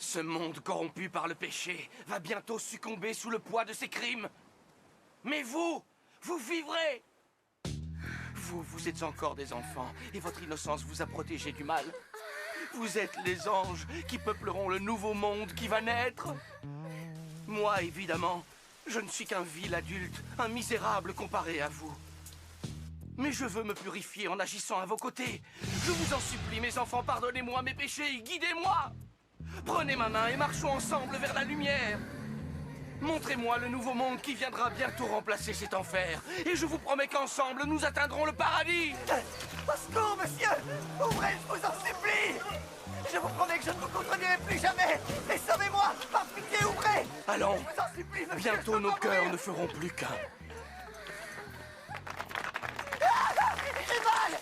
Ce monde corrompu par le péché va bientôt succomber sous le poids de ses crimes. Mais vous, vous vivrez. Vous êtes encore des enfants et votre innocence vous a protégés du mal. Vous êtes les anges qui peupleront le nouveau monde qui va naître. Moi, évidemment, je ne suis qu'un vil adulte, un misérable comparé à vous. Mais je veux me purifier en agissant à vos côtés. Je vous en supplie, mes enfants, pardonnez-moi mes péchés, guidez-moi. Prenez ma main et marchons ensemble vers la lumière. Montrez-moi le nouveau monde qui viendra bientôt remplacer cet enfer. Et je vous promets qu'ensemble, nous atteindrons le paradis. Au secours, monsieur! Ouvrez, je vous en supplie! Je vous promets que je ne vous contredirai plus jamais! Mais sauvez-moi! Par pitié, ouvrez! Allons, Je vous en supplie, monsieur! bientôt nos cœurs ne feront plus qu'un. J'ai mal!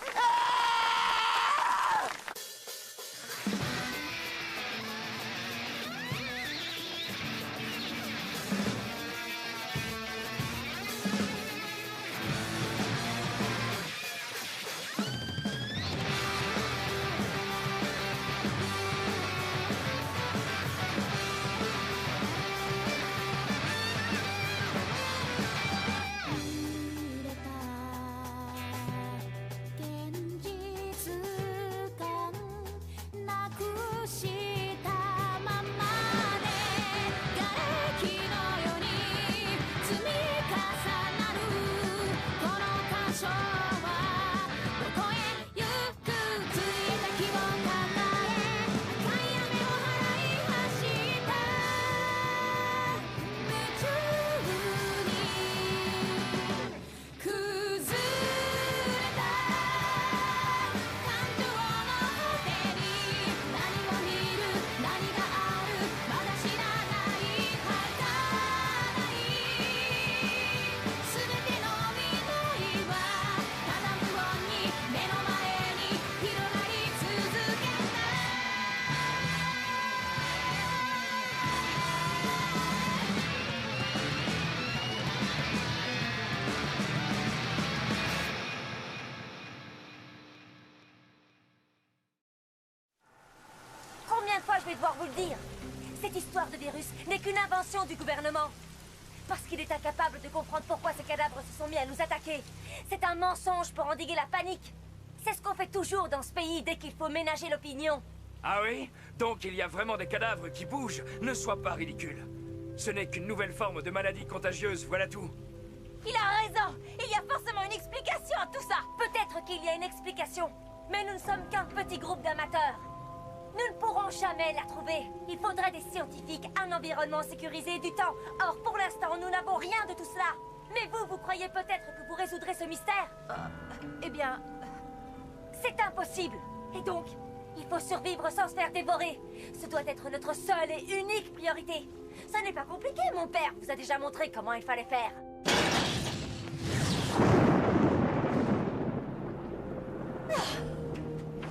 Combien de fois je vais devoir vous le dire? Cette histoire de virus n'est qu'une invention du gouvernement. Parce qu'il est incapable de comprendre pourquoi ces cadavres se sont mis à nous attaquer. C'est un mensonge pour endiguer la panique. C'est ce qu'on fait toujours dans ce pays dès qu'il faut ménager l'opinion. Ah oui? Donc il y a vraiment des cadavres qui bougent? Ne sois pas ridicule. Ce n'est qu'une nouvelle forme de maladie contagieuse, voilà tout. Il a raison. Il y a forcément une explication à tout ça. Peut-être qu'il y a une explication. Mais nous ne sommes qu'un petit groupe d'amateurs. Nous ne pourrons jamais la trouver. Il faudrait des scientifiques, un environnement sécurisé, du temps. Or, pour l'instant, nous n'avons rien de tout cela. Mais vous croyez peut-être que vous résoudrez ce mystère? Eh bien... C'est impossible. Et donc, il faut survivre sans se faire dévorer. Ce doit être notre seule et unique priorité. Ça n'est pas compliqué, mon père vous a déjà montré comment il fallait faire.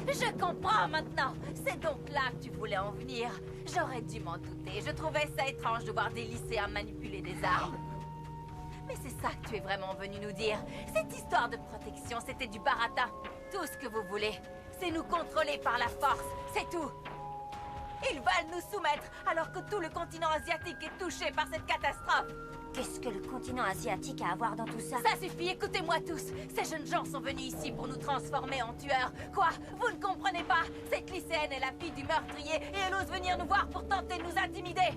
Je comprends maintenant. C'est donc là que tu voulais en venir. J'aurais dû m'en douter. Je trouvais ça étrange de voir des lycéens manipuler des armes. Mais c'est ça que tu es vraiment venu nous dire. Cette histoire de protection, c'était du baratin. Tout ce que vous voulez, c'est nous contrôler par la force. C'est tout. Ils veulent nous soumettre alors que tout le continent asiatique est touché par cette catastrophe. Qu'est-ce que le continent asiatique a à voir dans tout ça? Ça suffit, écoutez-moi tous. Ces jeunes gens sont venus ici pour nous transformer en tueurs. Quoi? Vous ne comprenez pas? Cette lycéenne est la fille du meurtrier et elle ose venir nous voir pour tenter de nous intimider.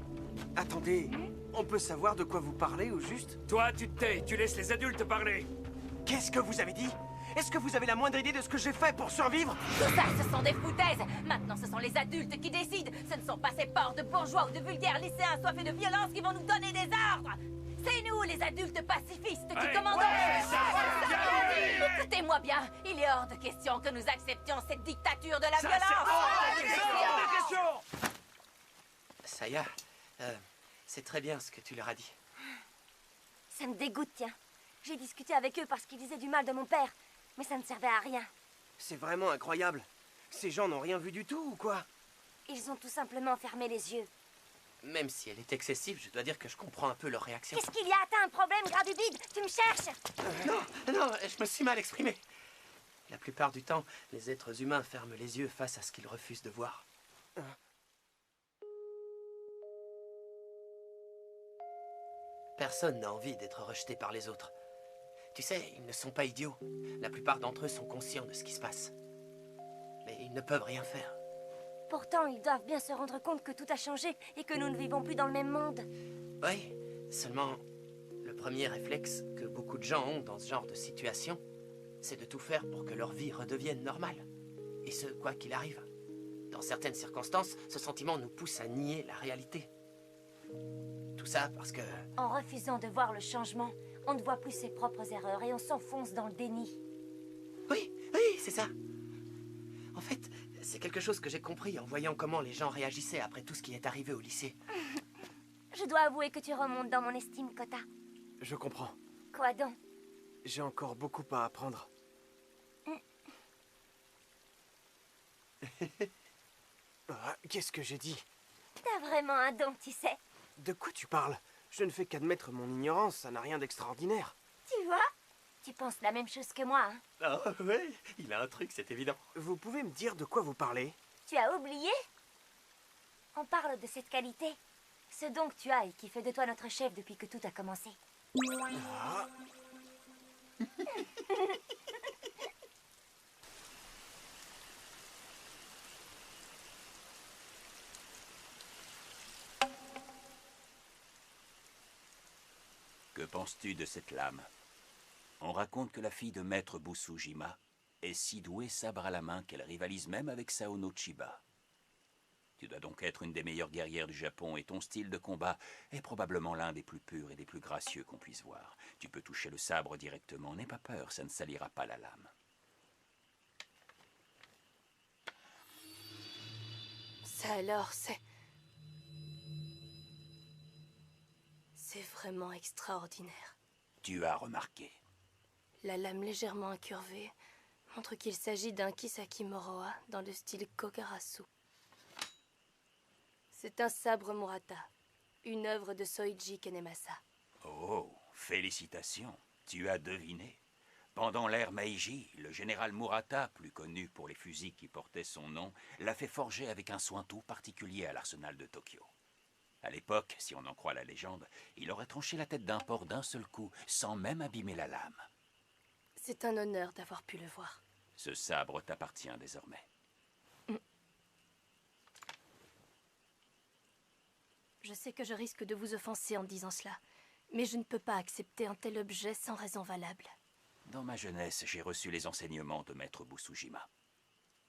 Attendez, on peut savoir de quoi vous parlez au juste? Toi, tu te tais, tu laisses les adultes parler. Qu'est-ce que vous avez dit? Est-ce que vous avez la moindre idée de ce que j'ai fait pour survivre? Tout ça, ce sont des foutaises. Maintenant, ce sont les adultes qui décident. Ce ne sont pas ces porcs de bourgeois ou de vulgaires lycéens assoiffés de violence qui vont nous donner des ordres. C'est nous, les adultes pacifistes, qui commandons... Écoutez-moi bien, il est hors de question que nous acceptions cette dictature de la violence. Saya, c'est très bien ce que tu leur as dit. Ça me dégoûte, tiens. J'ai discuté avec eux parce qu'ils disaient du mal de mon père. Mais ça ne servait à rien. C'est vraiment incroyable. Ces gens n'ont rien vu du tout, ou quoi? Ils ont tout simplement fermé les yeux. Même si elle est excessive, je dois dire que je comprends un peu leur réaction. Qu'est-ce qu'il y a? T'as un problème, Gradubide? Tu me cherches? Non, je me suis mal exprimé. La plupart du temps, les êtres humains ferment les yeux face à ce qu'ils refusent de voir. Personne n'a envie d'être rejeté par les autres. Tu sais, ils ne sont pas idiots. La plupart d'entre eux sont conscients de ce qui se passe. Mais ils ne peuvent rien faire. Pourtant, ils doivent bien se rendre compte que tout a changé et que nous ne vivons plus dans le même monde. Oui, seulement le premier réflexe que beaucoup de gens ont dans ce genre de situation, c'est de tout faire pour que leur vie redevienne normale. Et ce, quoi qu'il arrive. Dans certaines circonstances, ce sentiment nous pousse à nier la réalité. Tout ça parce que... En refusant de voir le changement, on ne voit plus ses propres erreurs et on s'enfonce dans le déni. Oui, c'est ça. En fait, c'est quelque chose que j'ai compris en voyant comment les gens réagissaient après tout ce qui est arrivé au lycée. Je dois avouer que tu remontes dans mon estime, Kota. Je comprends. Quoi donc? J'ai encore beaucoup à apprendre. Ah, qu'est-ce que j'ai dit? T'as vraiment un don, tu sais. De quoi tu parles? Je ne fais qu'admettre mon ignorance, ça n'a rien d'extraordinaire. Tu vois? Tu penses la même chose que moi, hein? Ah ouais, il a un truc, c'est évident. Vous pouvez me dire de quoi vous parlez? Tu as oublié? On parle de cette qualité. Ce don que tu as et qui fait de toi notre chef depuis que tout a commencé. Ah. Que penses-tu de cette lame? On raconte que la fille de maître Busujima est si douée sabre à la main qu'elle rivalise même avec Sao no Chiba. Tu dois donc être une des meilleures guerrières du Japon et ton style de combat est probablement l'un des plus purs et des plus gracieux qu'on puisse voir. Tu peux toucher le sabre directement, n'aie pas peur, ça ne salira pas la lame. Ça alors, c'est vraiment extraordinaire. Tu as remarqué. La lame légèrement incurvée montre qu'il s'agit d'un Kisaki Moroha dans le style Kokarasu. C'est un sabre Murata, une œuvre de Soichi Kenemasa. Oh, félicitations, tu as deviné. Pendant l'ère Meiji, le général Murata, plus connu pour les fusils qui portaient son nom, l'a fait forger avec un soin tout particulier à l'arsenal de Tokyo. À l'époque, si on en croit la légende, il aurait tranché la tête d'un porc d'un seul coup, sans même abîmer la lame. C'est un honneur d'avoir pu le voir. Ce sabre t'appartient désormais. Je sais que je risque de vous offenser en disant cela, mais je ne peux pas accepter un tel objet sans raison valable. Dans ma jeunesse, j'ai reçu les enseignements de maître Busujima.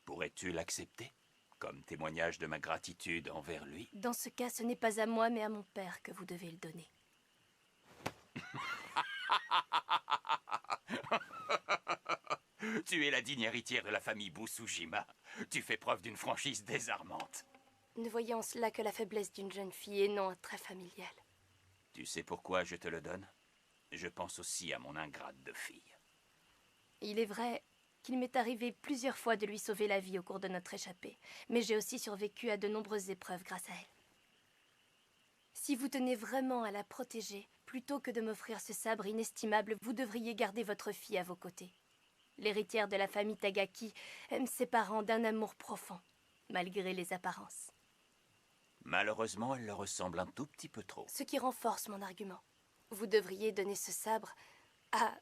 Pourrais-tu l'accepter, comme témoignage de ma gratitude envers lui? Dans ce cas, ce n'est pas à moi, mais à mon père que vous devez le donner. Tu es la digne héritière de la famille Busujima. Tu fais preuve d'une franchise désarmante. Ne voyant en cela que la faiblesse d'une jeune fille et non un trait familial. Tu sais pourquoi je te le donne? Je pense aussi à mon ingrate de fille. Il est vrai qu'il m'est arrivé plusieurs fois de lui sauver la vie au cours de notre échappée, mais j'ai aussi survécu à de nombreuses épreuves grâce à elle. Si vous tenez vraiment à la protéger, plutôt que de m'offrir ce sabre inestimable, vous devriez garder votre fille à vos côtés. L'héritière de la famille Tagaki aime ses parents d'un amour profond, malgré les apparences. Malheureusement, elle leur ressemble un tout petit peu trop. Ce qui renforce mon argument. Vous devriez donner ce sabre à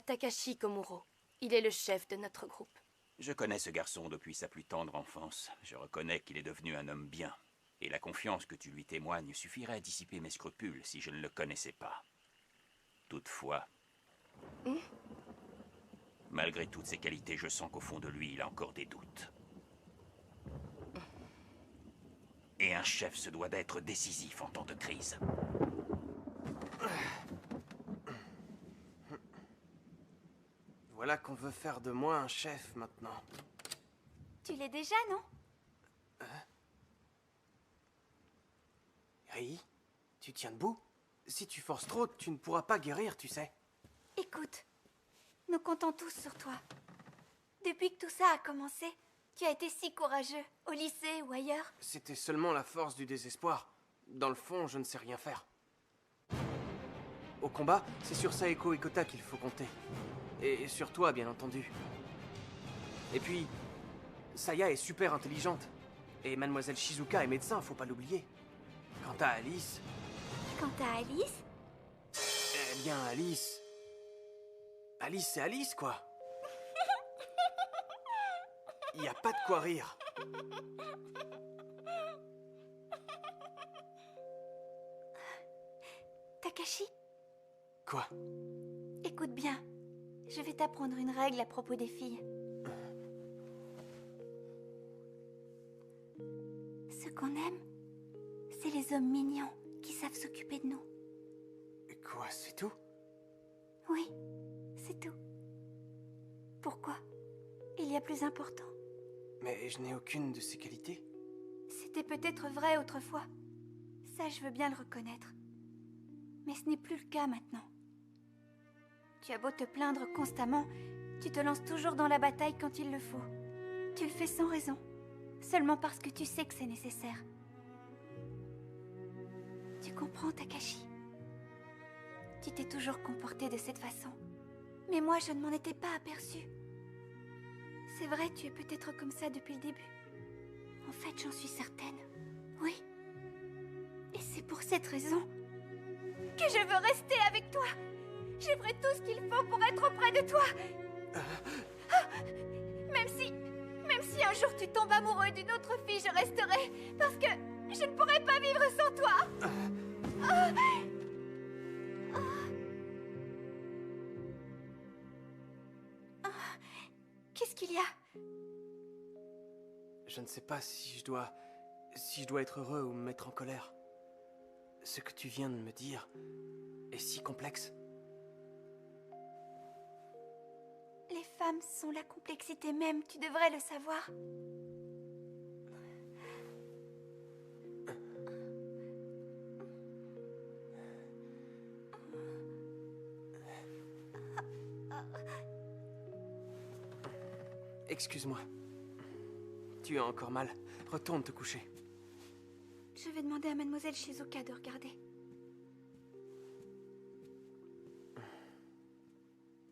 Takashi Komuro. Il est le chef de notre groupe. Je connais ce garçon depuis sa plus tendre enfance. Je reconnais qu'il est devenu un homme bien. Et la confiance que tu lui témoignes suffirait à dissiper mes scrupules si je ne le connaissais pas. Toutefois, malgré toutes ses qualités, je sens qu'au fond de lui, il a encore des doutes. Et un chef se doit d'être décisif en temps de crise. Voilà qu'on veut faire de moi un chef maintenant. Tu l'es déjà, non? Ri, tu tiens debout? Si tu forces trop, tu ne pourras pas guérir, tu sais. Écoute, nous comptons tous sur toi. Depuis que tout ça a commencé, tu as été si courageux, au lycée ou ailleurs. C'était seulement la force du désespoir. Dans le fond, je ne sais rien faire. Au combat, c'est sur Saeko et Kota qu'il faut compter. Et sur toi, bien entendu. Et puis, Saya est super intelligente. Et Mademoiselle Shizuka est médecin, faut pas l'oublier. Quant à Alice... Quant à Alice, Eh bien, Alice... Alice, c'est Alice, quoi. Y a pas de quoi rire. Takashi, Quoi? écoute bien. Je vais t'apprendre une règle à propos des filles. Ce qu'on aime, c'est les hommes mignons qui savent s'occuper de nous. Quoi, c'est tout? Oui, c'est tout. Pourquoi? Il y a plus important. Mais je n'ai aucune de ces qualités. C'était peut-être vrai autrefois. Ça, je veux bien le reconnaître. Mais ce n'est plus le cas maintenant. Tu as beau te plaindre constamment, tu te lances toujours dans la bataille quand il le faut. Tu le fais sans raison, seulement parce que tu sais que c'est nécessaire. Tu comprends, Takashi? Tu t'es toujours comporté de cette façon. Mais moi, je ne m'en étais pas aperçue. C'est vrai, tu es peut-être comme ça depuis le début. En fait, j'en suis certaine. Oui. Et c'est pour cette raison que je veux rester avec toi. Je ferai tout ce qu'il faut pour être auprès de toi. Ah, même si un jour tu tombes amoureux d'une autre fille, je resterai. Parce que je ne pourrai pas vivre sans toi. Ah. Ah. Qu'est-ce qu'il y a? Je ne sais pas si je dois être heureux ou me mettre en colère. Ce que tu viens de me dire est si complexe. Les femmes sont la complexité même, tu devrais le savoir. Excuse-moi. Tu as encore mal. Retourne te coucher. Je vais demander à Mademoiselle Shizuka de regarder.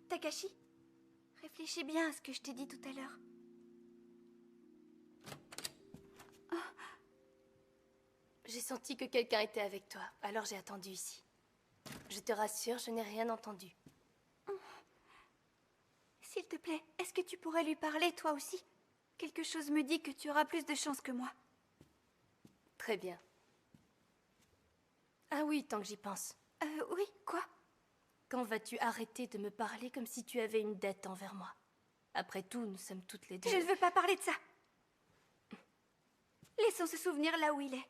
Takashi, réfléchis bien à ce que je t'ai dit tout à l'heure. J'ai senti que quelqu'un était avec toi, alors j'ai attendu ici. Je te rassure, je n'ai rien entendu. S'il te plaît, est-ce que tu pourrais lui parler, toi aussi? Quelque chose me dit que tu auras plus de chance que moi. Très bien. Ah oui, tant que j'y pense. Oui, quoi? Quand vas-tu arrêter de me parler comme si tu avais une dette envers moi? Après tout, nous sommes toutes les deux... Je ne veux pas parler de ça. Laissons ce souvenir là où il est.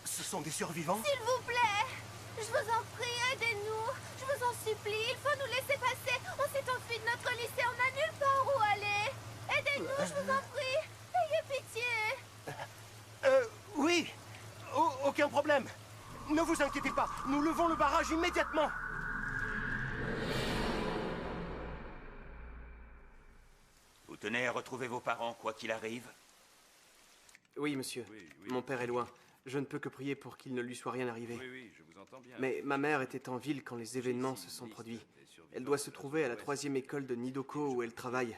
Ce sont des survivants? S'il vous plaît! Je vous en prie, aidez-nous! Je vous en supplie, il faut nous laisser passer! On s'est enfui de notre lycée, on n'a nulle part où aller! Aidez-nous, je vous en prie! Ayez pitié! Oui! Aucun problème! Ne vous inquiétez pas, nous levons le barrage immédiatement! Vous tenez à retrouver vos parents, quoi qu'il arrive? Oui, monsieur. Mon père est loin. Je ne peux que prier pour qu'il ne lui soit rien arrivé. Oui, je vous entends bien. Mais ma mère était en ville quand les événements se sont produits. Elle doit se trouver à la 3e école de Nidoko où elle travaille.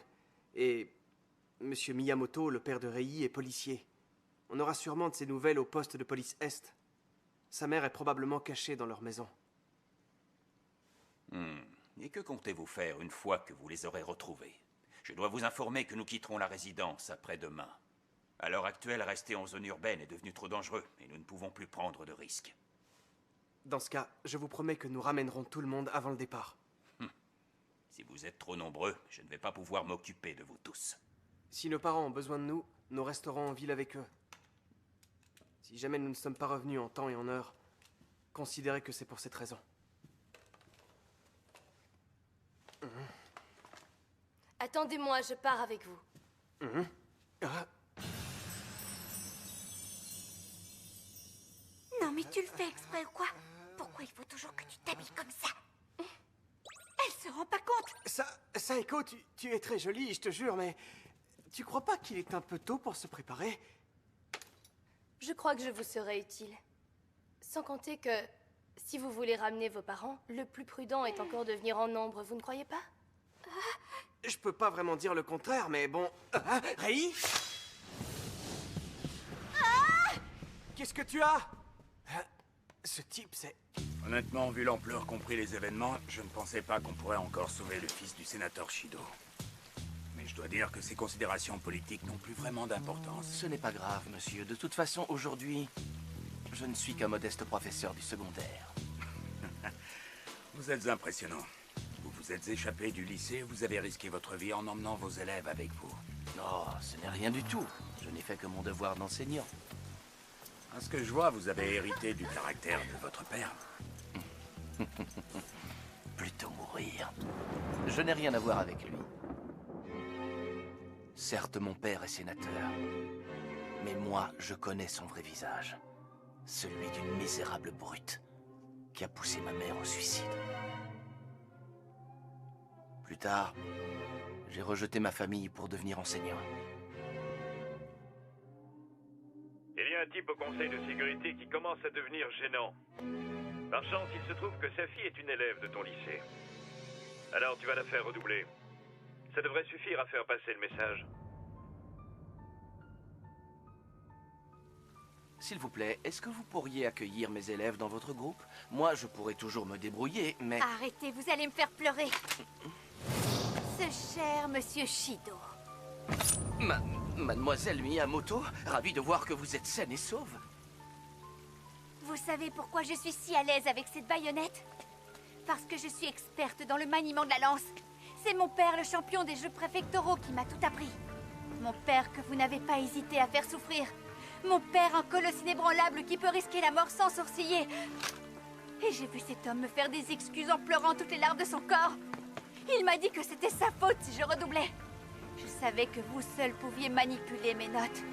Et monsieur Miyamoto, le père de Rei, est policier. On aura sûrement de ses nouvelles au poste de police Est. Sa mère est probablement cachée dans leur maison. Et que comptez-vous faire une fois que vous les aurez retrouvés? Je dois vous informer que nous quitterons la résidence après-demain. À l'heure actuelle, rester en zone urbaine est devenu trop dangereux et nous ne pouvons plus prendre de risques. Dans ce cas, je vous promets que nous ramènerons tout le monde avant le départ. Si vous êtes trop nombreux, je ne vais pas pouvoir m'occuper de vous tous. Si nos parents ont besoin de nous, nous resterons en ville avec eux. Si jamais nous ne sommes pas revenus en temps et en heure, considérez que c'est pour cette raison. Attendez-moi, je pars avec vous. Non, mais tu le fais exprès ou quoi? Pourquoi il faut toujours que tu t'habilles comme ça? Elle se rend pas compte. Saeko, tu es très jolie, je te jure, mais tu crois pas qu'il est un peu tôt pour se préparer? Je crois que je vous serai utile. Sans compter que, si vous voulez ramener vos parents, le plus prudent est encore de venir en nombre, vous ne croyez pas? Je peux pas vraiment dire le contraire, mais bon... Rei? Qu'est-ce que tu as? Ce type, c'est... Honnêtement, vu l'ampleur qu'ont pris les événements, je ne pensais pas qu'on pourrait encore sauver le fils du sénateur Shido. Mais je dois dire que ces considérations politiques n'ont plus vraiment d'importance. Ce n'est pas grave, monsieur. De toute façon, aujourd'hui, je ne suis qu'un modeste professeur du secondaire. Vous êtes impressionnant. Vous vous êtes échappé du lycée, vous avez risqué votre vie en emmenant vos élèves avec vous. Non, ce n'est rien du tout. Je n'ai fait que mon devoir d'enseignant. À ce que je vois, vous avez hérité du caractère de votre père. Plutôt mourir. Je n'ai rien à voir avec lui. Certes, mon père est sénateur. Mais moi, je connais son vrai visage. Celui d'une misérable brute qui a poussé ma mère au suicide. Plus tard, j'ai rejeté ma famille pour devenir enseignant. Il y a un type au conseil de sécurité qui commence à devenir gênant. Par chance, il se trouve que sa fille est une élève de ton lycée. Alors tu vas la faire redoubler. Ça devrait suffire à faire passer le message. S'il vous plaît, est-ce que vous pourriez accueillir mes élèves dans votre groupe? Moi, je pourrais toujours me débrouiller, mais... Arrêtez, vous allez me faire pleurer. Ce cher monsieur Shido. Mademoiselle Miyamoto, ravi de voir que vous êtes saine et sauve. Vous savez pourquoi je suis si à l'aise avec cette baïonnette? Parce que je suis experte dans le maniement de la lance. C'est mon père, le champion des jeux préfectoraux, qui m'a tout appris. Mon père que vous n'avez pas hésité à faire souffrir. Mon père, un colosse inébranlable qui peut risquer la mort sans sourciller. Et j'ai vu cet homme me faire des excuses en pleurant toutes les larmes de son corps. Il m'a dit que c'était sa faute si je redoublais. Je savais que vous seul pouviez manipuler mes notes.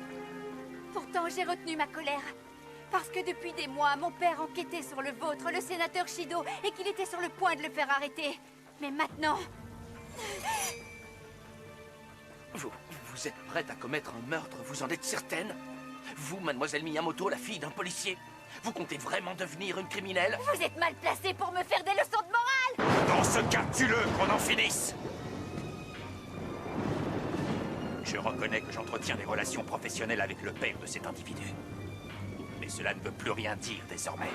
Pourtant, j'ai retenu ma colère. Parce que depuis des mois, mon père enquêtait sur le vôtre, le sénateur Shido, et qu'il était sur le point de le faire arrêter. Mais maintenant... Vous êtes prête à commettre un meurtre, vous en êtes certaine? Vous, mademoiselle Miyamoto, la fille d'un policier? Vous comptez vraiment devenir une criminelle? Vous êtes mal placée pour me faire des leçons de morale! Dans ce cas, tue-le, qu'on en finisse! Je reconnais que j'entretiens des relations professionnelles avec le père de cet individu. Mais cela ne veut plus rien dire désormais.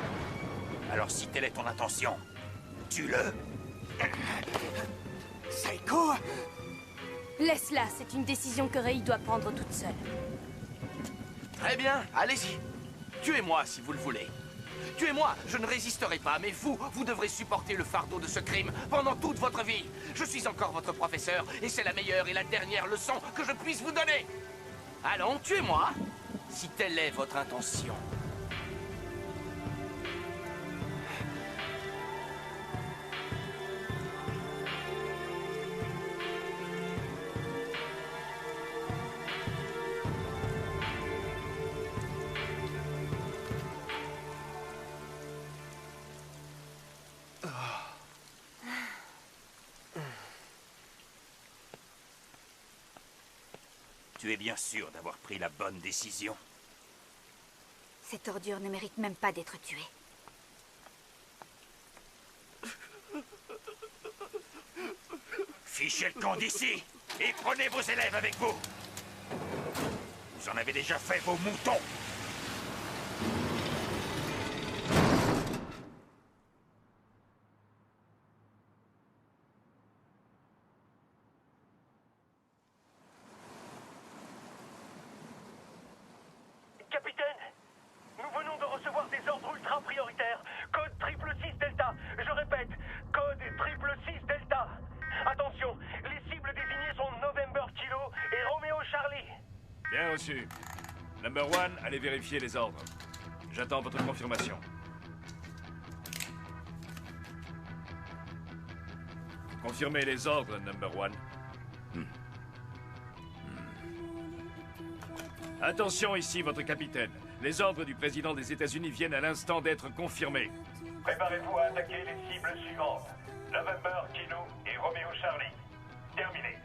Alors si telle est ton intention, tue-le! Saeko! Laisse-la, c'est une décision que Rei doit prendre toute seule. Très bien, allez-y. Tuez-moi si vous le voulez. Tuez-moi, je ne résisterai pas, mais vous devrez supporter le fardeau de ce crime pendant toute votre vie. Je suis encore votre professeur, et c'est la meilleure et la dernière leçon que je puisse vous donner. Allons, tuez-moi, si telle est votre intention. Tu es bien sûr d'avoir pris la bonne décision. Cette ordure ne mérite même pas d'être tuée. Fichez le camp d'ici et prenez vos élèves avec vous. Vous en avez déjà fait vos moutons. Capitaine, nous venons de recevoir des ordres ultra prioritaires. Code 666 Delta. Je répète, code 666 Delta. Attention, les cibles désignées sont November Kilo et Romeo Charlie. Bien reçu. Number One, allez vérifier les ordres. J'attends votre confirmation. Confirmez les ordres, Number One. Attention ici, votre capitaine. Les ordres du président des États-Unis viennent à l'instant d'être confirmés. Préparez-vous à attaquer les cibles suivantes. November Kilo et Romeo Charlie. Terminé.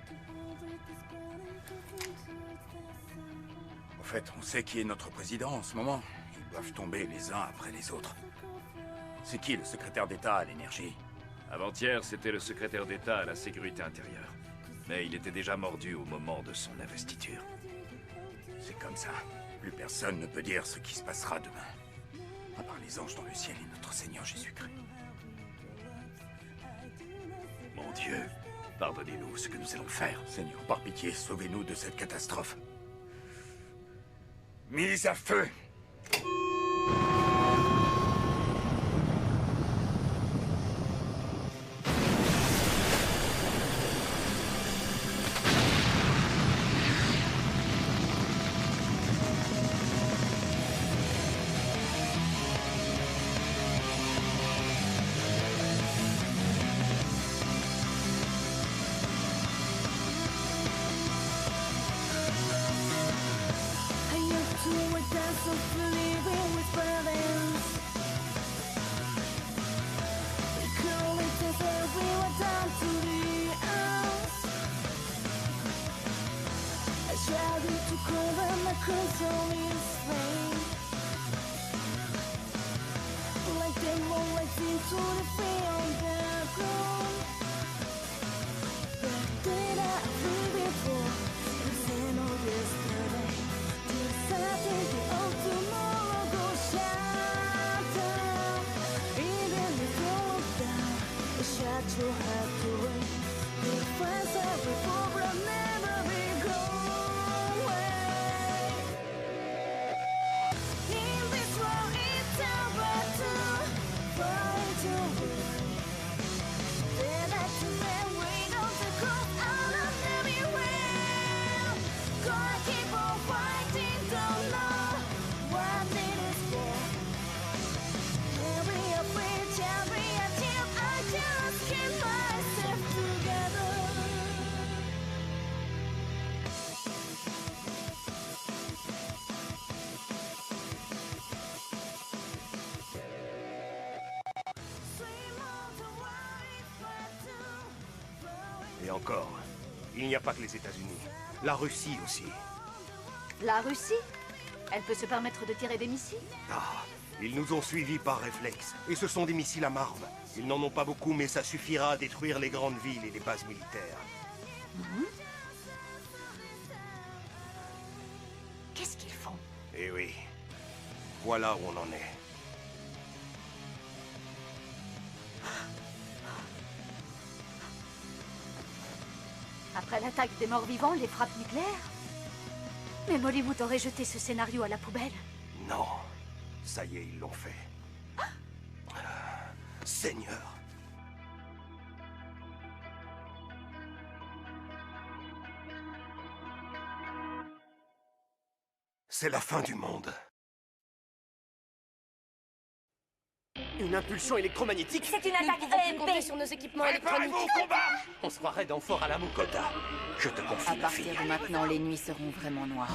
fait, on sait qui est notre président en ce moment. Ils doivent tomber les uns après les autres. C'est qui le secrétaire d'État à l'énergie? Avant-hier, c'était le secrétaire d'État à la sécurité intérieure. Mais il était déjà mordu au moment de son investiture. C'est comme ça. Plus personne ne peut dire ce qui se passera demain. À part les anges dans le ciel et notre Seigneur Jésus-Christ. Mon Dieu, pardonnez-nous ce que nous allons faire. Seigneur, par pitié, sauvez-nous de cette catastrophe. Mise à feu! Et encore, il n'y a pas que les États-Unis. La Russie aussi. La Russie? Elle peut se permettre de tirer des missiles? Ah, ils nous ont suivis par réflexe. Et ce sont des missiles à marbre. Ils n'en ont pas beaucoup, mais ça suffira à détruire les grandes villes et les bases militaires. Qu'est-ce qu'ils font? Eh oui. Voilà où on en est. Après l'attaque des morts-vivants, les frappes nucléaires? Même Hollywood aurait jeté ce scénario à la poubelle. Non. Ça y est, ils l'ont fait. Seigneur. C'est la fin du monde. Une impulsion électromagnétique? C'est une attaque Nous ne pouvons plus EMP. compter sur nos équipements Préparez-vous électroniques. au combat! On se croirait dans Fort Alamo. Kota, je te confie À ma fille. partir de maintenant, les nuits seront vraiment noires.